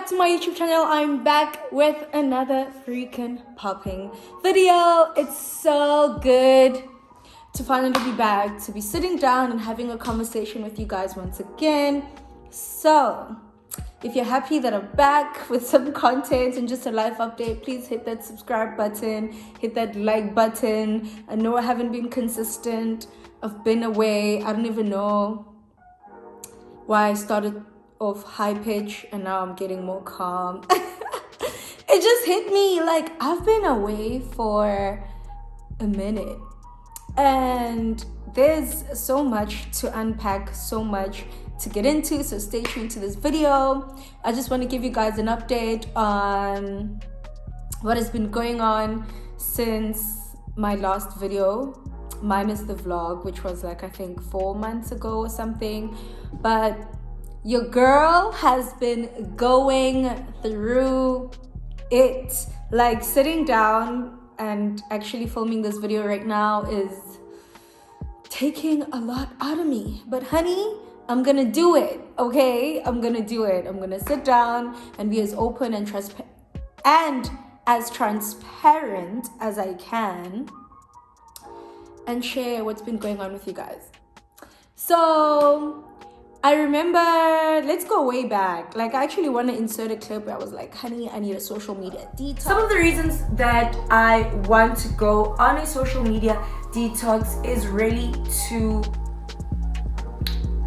to my YouTube channel. I'm back with another freaking popping video. It's so good to finally be back, to be sitting down and having a conversation with you guys once again. So if you're happy that I'm back with some content and just a life update, please hit that subscribe button, hit that like button. I know I haven't been consistent. I've been away. I don't even know why I started off high pitch and now I'm getting more calm. It just hit me like I've been away for a minute and there's so much to unpack, so much to get into, so stay tuned to this video. I just want to give you guys an update on what has been going on since my last video, minus the vlog, which was like I think 4 months ago or something. But your girl has been going through it. Like sitting down and actually filming this video right now is taking a lot out of me. But honey, I'm gonna do it, okay? I'm gonna do it. I'm gonna sit down and be as open and as transparent as I can and share what's been going on with you guys. So I remember, let's go way back. Like I actually want to insert a clip where I was like, honey, I need a social media detox. Some of the reasons that I want to go on a social media detox is really to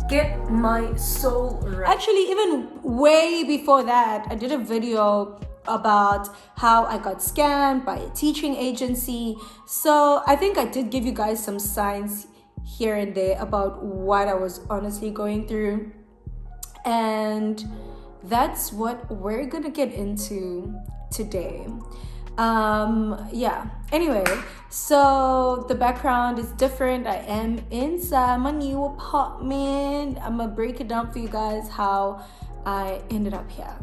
get my soul right. Actually, even way before that, I did a video about how I got scammed by a teaching agency. So I think I did give you guys some signs here and there about what I was honestly going through, and that's what we're gonna get into today. Anyway, so the background is different. I am inside my new apartment. I'm gonna break it down for you guys how I ended up here.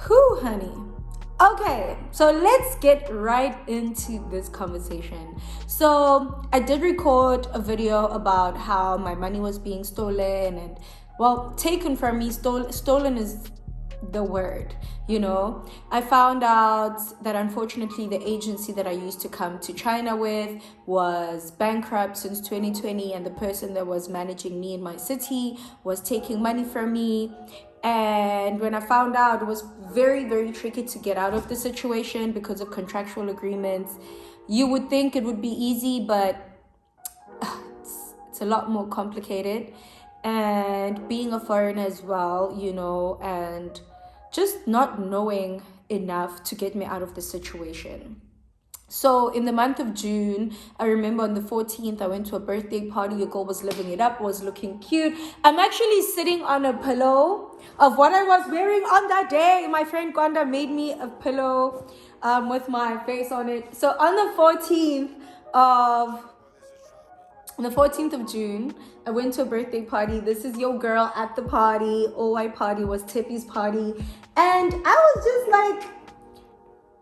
Whew, honey. Okay, so let's get right into this conversation. So I did record a video about how my money was being stolen and, well, taken from me. Stolen is the word, you know. I found out that unfortunately the agency that I used to come to China with was bankrupt since 2020, and the person that was managing me in my city was taking money from me. And when I found out, it was very, very tricky to get out of the situation because of contractual agreements. You would think it would be easy, but it's a lot more complicated. And being a foreigner as well, you know, and just not knowing enough to get me out of the situation. So in the month of June, I remember on the 14th, I went to a birthday party. Your girl was living it up, was looking cute. I'm actually sitting on a pillow of what I was wearing on that day. My friend Gwanda made me a pillow with my face on it. So on the 14th of June, I went to a birthday party. This is your girl at the party. OY party was Tippy's party. And I was just like,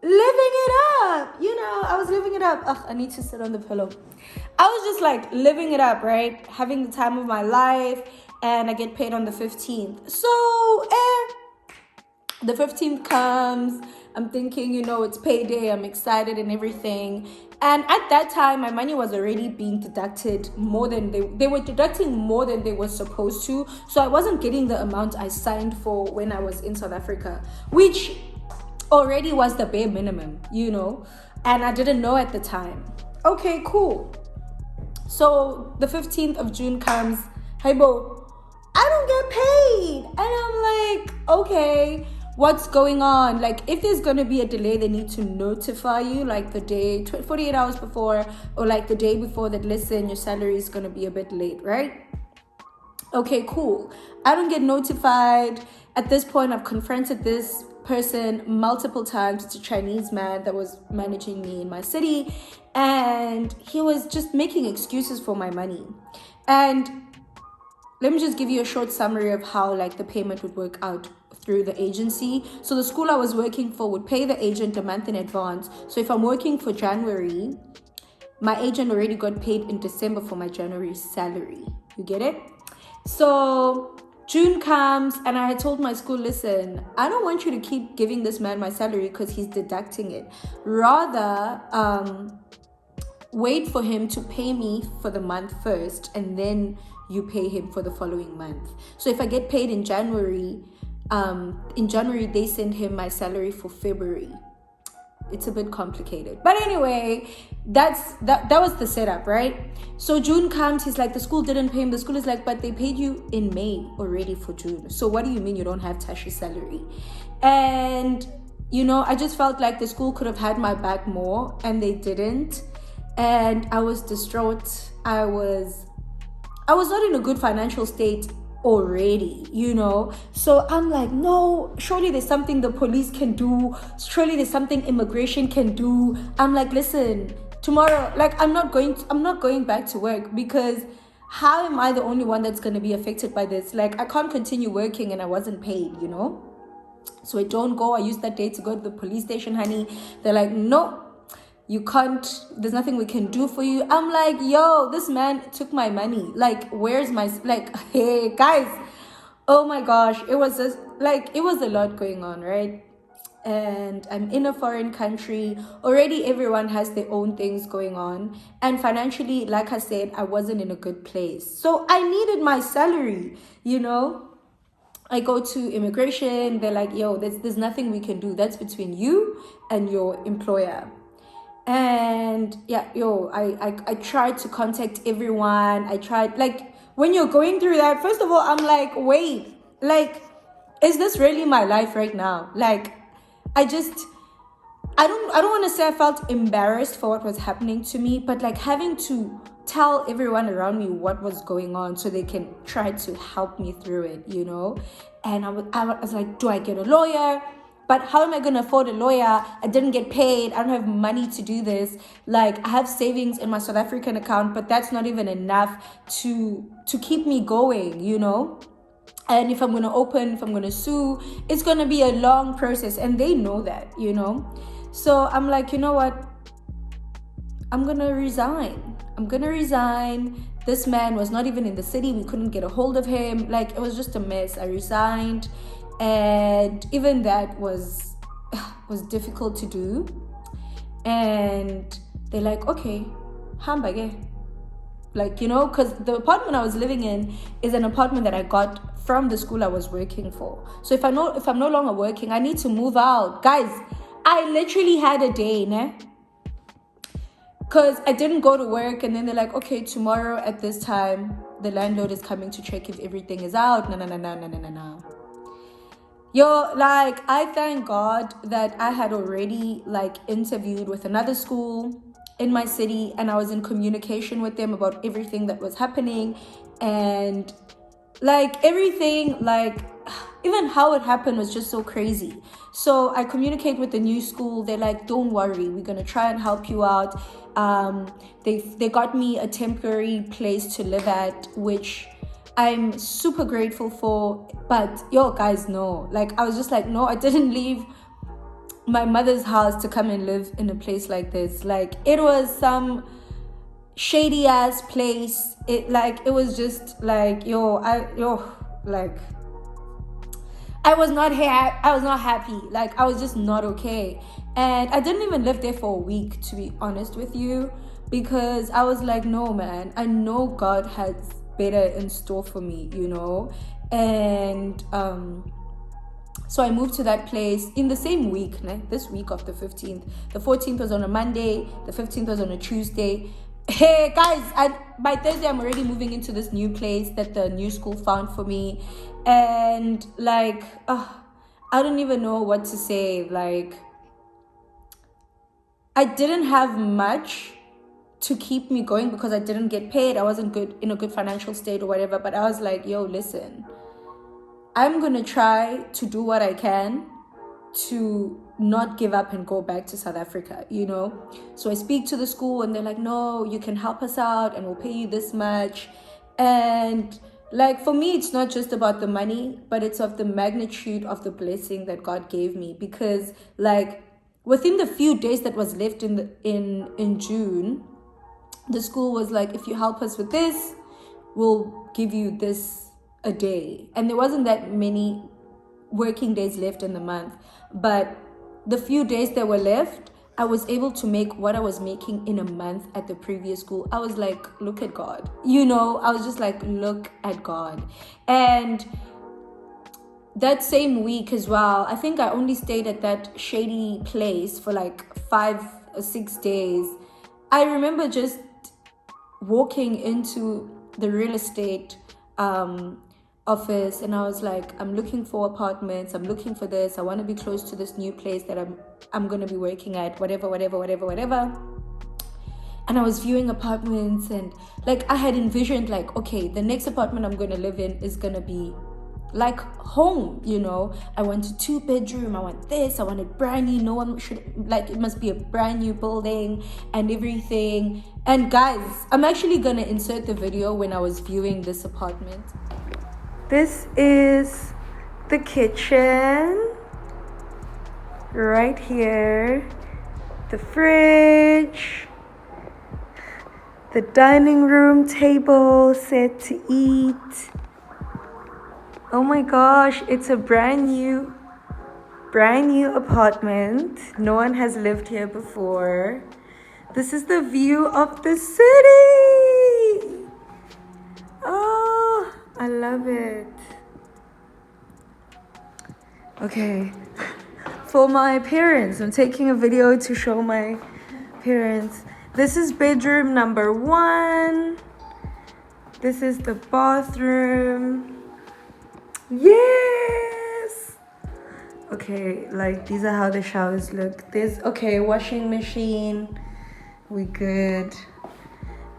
living it up, you know. I was living it up. Ugh, I need to sit on the pillow. I was just like living it up, right? Having the time of my life, and I get paid on the 15th. So the 15th comes, I'm thinking, you know, it's payday, I'm excited and everything. And at that time, my money was already being deducted more than they were deducting more than they were supposed to. So I wasn't getting the amount I signed for when I was in South Africa, which already was the bare minimum, you know, and I didn't know at the time. Okay, cool. So the 15th of June comes. Hey, bo, I don't get paid. And I'm like, okay, what's going on? Like, if there's going to be a delay, they need to notify you like the day, 48 hours before, or like the day before that, listen, your salary is going to be a bit late, right? Okay, cool. I don't get notified. At this point, I've confronted this person multiple times. It's a Chinese man that was managing me in my city, and he was just making excuses for my money. And let me just give you a short summary of how like the payment would work out through the agency. So the school I was working for would pay the agent a month in advance. So if I'm working for January, my agent already got paid in December for my January salary. You get it? So June comes and I had told my school, listen, I don't want you to keep giving this man my salary because he's deducting it. Rather, wait for him to pay me for the month first and then you pay him for the following month. So if I get paid in January they send him my salary for February. It's a bit complicated, but anyway, that was the setup, right? So June comes, he's like, the school didn't pay him. The school is like, but they paid you in May already for June, so what do you mean you don't have Tashi's salary? And I just felt like the school could have had my back more, and they didn't. And I was distraught. I was not in a good financial state already, so I'm like, no, surely there's something the police can do, surely there's something immigration can do. I'm like, listen, tomorrow, like, I'm not going back to work, because how am I the only one that's going to be affected by this? Like, I can't continue working and I wasn't paid, so I don't go. I used that day to go to the police station, honey. They're like, no, you can't, there's nothing we can do for you. I'm like, yo, this man took my money. Like, where's my, like, hey, guys. Oh my gosh. It was just, like, it was a lot going on, right? And I'm in a foreign country. Already everyone has their own things going on. And financially, like I said, I wasn't in a good place. So I needed my salary, I go to immigration. They're like, yo, there's nothing we can do. That's between you and your employer. And yeah, I tried to contact everyone. I tried, like, when you're going through that, first of all, I'm like, wait, like, is this really my life right now? Like, I don't want to say I felt embarrassed for what was happening to me, but like having to tell everyone around me what was going on so they can try to help me through it, And I was like, do I get a lawyer? But how am I going to afford a lawyer? I didn't get paid. I don't have money to do this. Like, I have savings in my South African account, but that's not even enough to keep me going, And if I'm going to sue, it's going to be a long process. And they know that, So I'm like, you know what? I'm going to resign. This man was not even in the city. We couldn't get a hold of him. Like, it was just a mess. I resigned. And even that was difficult to do. And they're like, okay, hambage. Like, because the apartment I was living in is an apartment that I got from the school I was working for. So if I'm no longer working, I need to move out. Guys, I literally had a day, because I didn't go to work, and then they're like, okay, tomorrow at this time, the landlord is coming to check if everything is out. No. Yo, like, I thank God that I had already, like, interviewed with another school in my city, and I was in communication with them about everything that was happening, and, like, everything, like, even how it happened was just so crazy. So I communicate with the new school. They're like, don't worry, we're going to try and help you out. They got me a temporary place to live at, which I'm super grateful for. But yo, guys, no. Like, I was just like, no, I didn't leave my mother's house to come and live in a place like this. Like, it was some shady ass place. It was just like, I was not happy. Like, I was just not okay. And I didn't even live there for a week, to be honest with you, because I was like, no, man, I know God has better in store for me, And so I moved to that place in the same week, this week of the 15th. The 14th was on a Monday, the 15th was on a Tuesday. Hey guys, by Thursday I'm already moving into this new place that the new school found for me. And like, I don't even know what to say. Like, I didn't have much to keep me going because I didn't get paid. I wasn't in a good financial state or whatever. But I was like, yo, listen, I'm going to try to do what I can to not give up and go back to South Africa, So I speak to the school and they're like, no, you can help us out and we'll pay you this much. And like, for me, it's not just about the money, but it's of the magnitude of the blessing that God gave me. Because like, within the few days that was left in June, the school was like, if you help us with this, we'll give you this a day, and there wasn't that many working days left in the month. But the few days that were left, I was able to make what I was making in a month at the previous school. I was like, look at God. I was just like, look at God. And that same week as well, I think I only stayed at that shady place for like 5 or 6 days. I remember just walking into the real estate office, and I was like, I'm looking for apartments, I'm looking for this, I want to be close to this new place that I'm going to be working at, whatever. And I was viewing apartments, and like I had envisioned like, okay, the next apartment I'm going to live in is going to be like home. I want a 2-bedroom, I want this, I want it brand new, no one should, like, it must be a brand new building and everything. And guys, I'm actually gonna insert the video when I was viewing this apartment. This is the kitchen right here, the fridge, the dining room table set to eat. Oh my gosh, it's a brand new apartment. No one has lived here before. This is the view of the city. Oh, I love it. Okay, for my parents, I'm taking a video to show my parents. This is bedroom number 1. This is the bathroom. Yes. Okay, like these are how the showers look. There's washing machine. We good.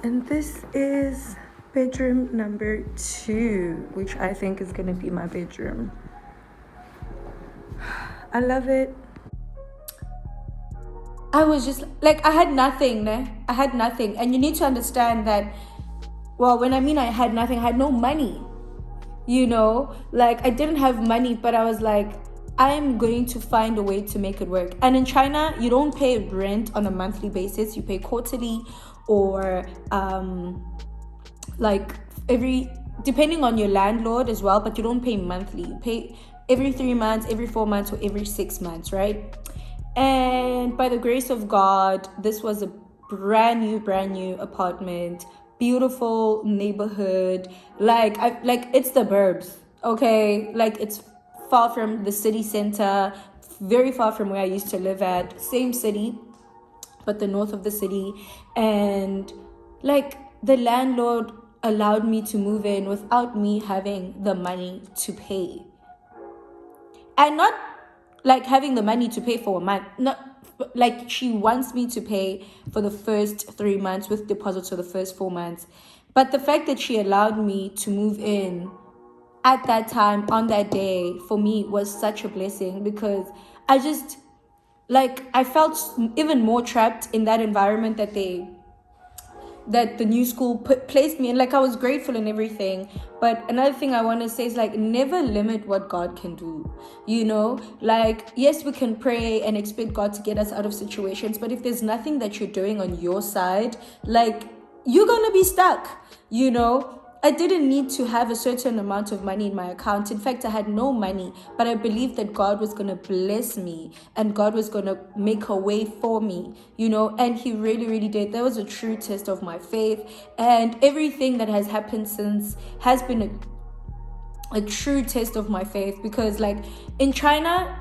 And this is bedroom number 2, which I think is gonna be my bedroom. I love it. I was just like, I had nothing. I had nothing. And you need to understand that, well, when I mean I had nothing, I had no money. Like I didn't have money, but I was like, I'm going to find a way to make it work. And in China, you don't pay rent on a monthly basis. You pay quarterly, or like depending on your landlord as well, but you don't pay monthly. You pay every 3 months, every 4 months, or every 6 months, right? And by the grace of God, this was a brand new apartment. Beautiful neighborhood, like it's the burbs, okay? Like it's far from the city center, very far from where I used to live at. Same city, but the north of the city. And like the landlord allowed me to move in without me having the money to pay, and not like having the money to pay for a month, not like she wants me to pay for the first 3 months with deposits for the first 4 months. But the fact that she allowed me to move in at that time, on that day, for me was such a blessing, because I just I felt even more trapped in that environment that the new school placed me in. Like I was grateful and everything, but another thing I want to say is like, never limit what God can do. Like, yes, we can pray and expect God to get us out of situations, but if there's nothing that you're doing on your side, like, you're gonna be stuck. I didn't need to have a certain amount of money in my account. In fact, I had no money, but I believed that God was going to bless me and God was going to make a way for me, and he really, really did. That was a true test of my faith, and everything that has happened since has been a true test of my faith, because like in China,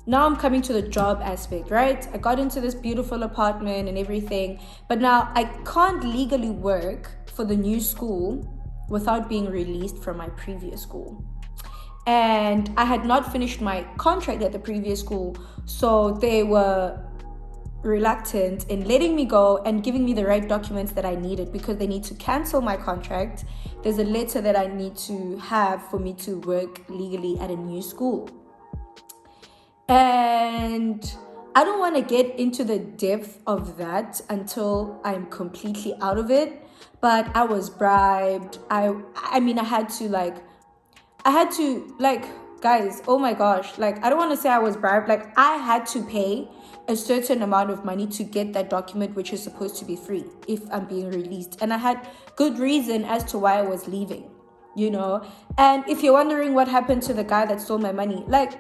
now I'm coming to the job aspect, right? I got into this beautiful apartment and everything, but now I can't legally work for the new school without being released from my previous school. And I had not finished my contract at the previous school, so they were reluctant in letting me go and giving me the right documents that I needed, because they need to cancel my contract. There's a letter that I need to have for me to work legally at a new school. And I don't want to get into the depth of that until I'm completely out of it. But I was bribed. I had to guys, oh my gosh, like, I don't want to say I was bribed. Like, I had to pay a certain amount of money to get that document, which is supposed to be free if I'm being released. And I had good reason as to why I was leaving. you know. And if you're wondering what happened to the guy that stole my money, like,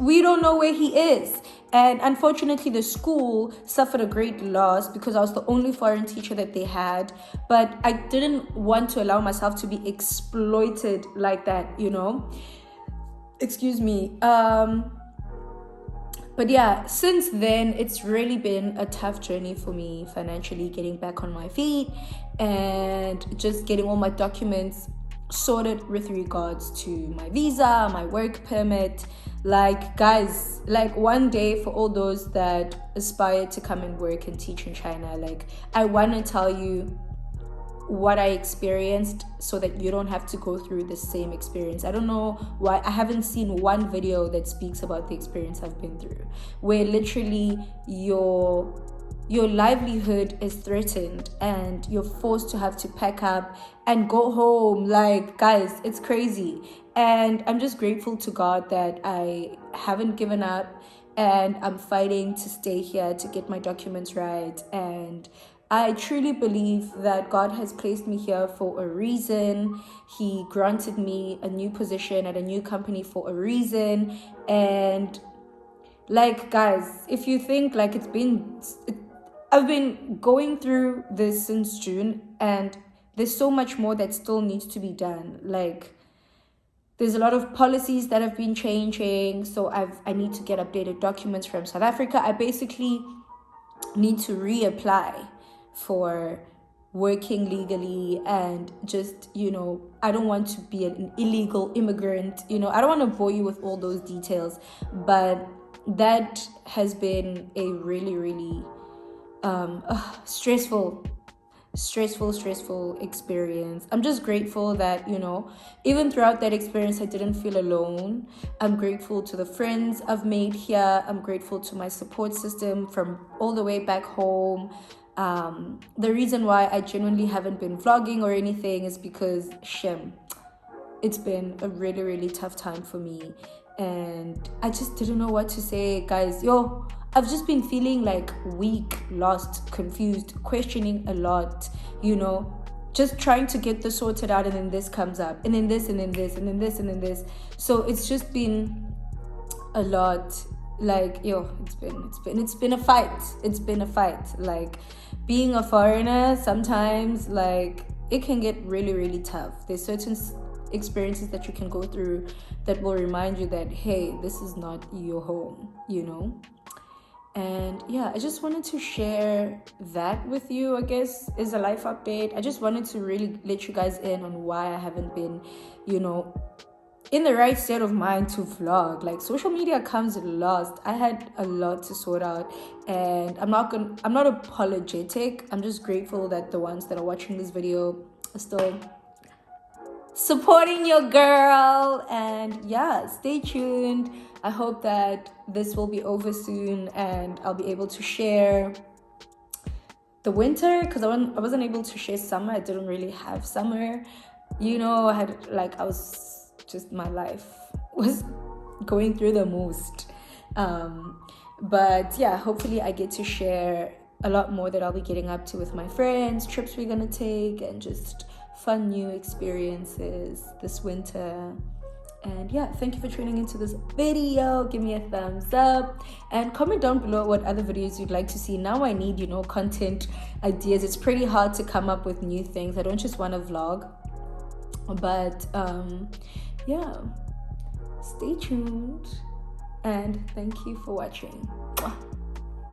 we don't know where he is. And unfortunately, the school suffered a great loss because I was the only foreign teacher that they had. But I didn't want to allow myself to be exploited like that, you know. Excuse me. But yeah, since then, it's really been a tough journey for me financially, getting back on my feet and just getting all my documents sorted with regards to my visa, my work permit. Like, guys, like, one day, for all those that aspire to come and work and teach in China, like, I want to tell you what I experienced so that you don't have to go through the same experience. I don't know why I haven't seen one video that speaks about the experience I've been through, where literally your livelihood is threatened and you're forced to have to pack up and go home. Like, guys, it's crazy. And I'm just grateful to God that I haven't given up and I'm fighting to stay here, to get my documents right. And I truly believe that God has placed me here for a reason. He granted me a new position at a new company for a reason. And like, guys, if you think like I've been going through this since June, and there's so much more that still needs to be done. Like, there's a lot of policies that have been changing. So I need to get updated documents from South Africa. I basically need to reapply for working legally, and just, you know, I don't want to be an illegal immigrant, you know. I don't want to bore you with all those details, but that has been a really, really stressful experience. I'm just grateful that, you know, even throughout that experience, I didn't feel alone. I'm grateful to the friends I've made here. I'm grateful to my support system from all the way back home. The reason why I genuinely haven't been vlogging or anything is because it's been a really, really tough time for me, and I just didn't know what to say, guys. I've just been feeling like weak, lost, confused, questioning a lot, you know, just trying to get this sorted out, and then this comes up, and then this, and then this, and then this, and then this. So it's just been a lot. Like, it's been a fight. It's been a fight. Like, being a foreigner, sometimes, like, it can get really, really tough. There's certain experiences that you can go through that will remind you that, hey, this is not your home, you know. And yeah, I just wanted to share that with you, I guess, is a life update. I just wanted to really let you guys in on why I haven't been, you know, in the right state of mind to vlog. Like, social media comes last. I had a lot to sort out, and I'm not apologetic. I'm just grateful that the ones that are watching this video are still supporting your girl. And yeah, stay tuned. I hope that this will be over soon and I'll be able to share the winter, because I wasn't able to share summer. I didn't really have summer, you know. My life was going through the most, but yeah, hopefully I get to share a lot more that I'll be getting up to with my friends, trips we're gonna take, and just fun new experiences this winter. And yeah, thank you for tuning into this video. Give me a thumbs up and comment down below what other videos you'd like to see. Now I need, you know, content ideas. It's pretty hard to come up with new things. I don't just want to vlog, but yeah, stay tuned, and thank you for watching.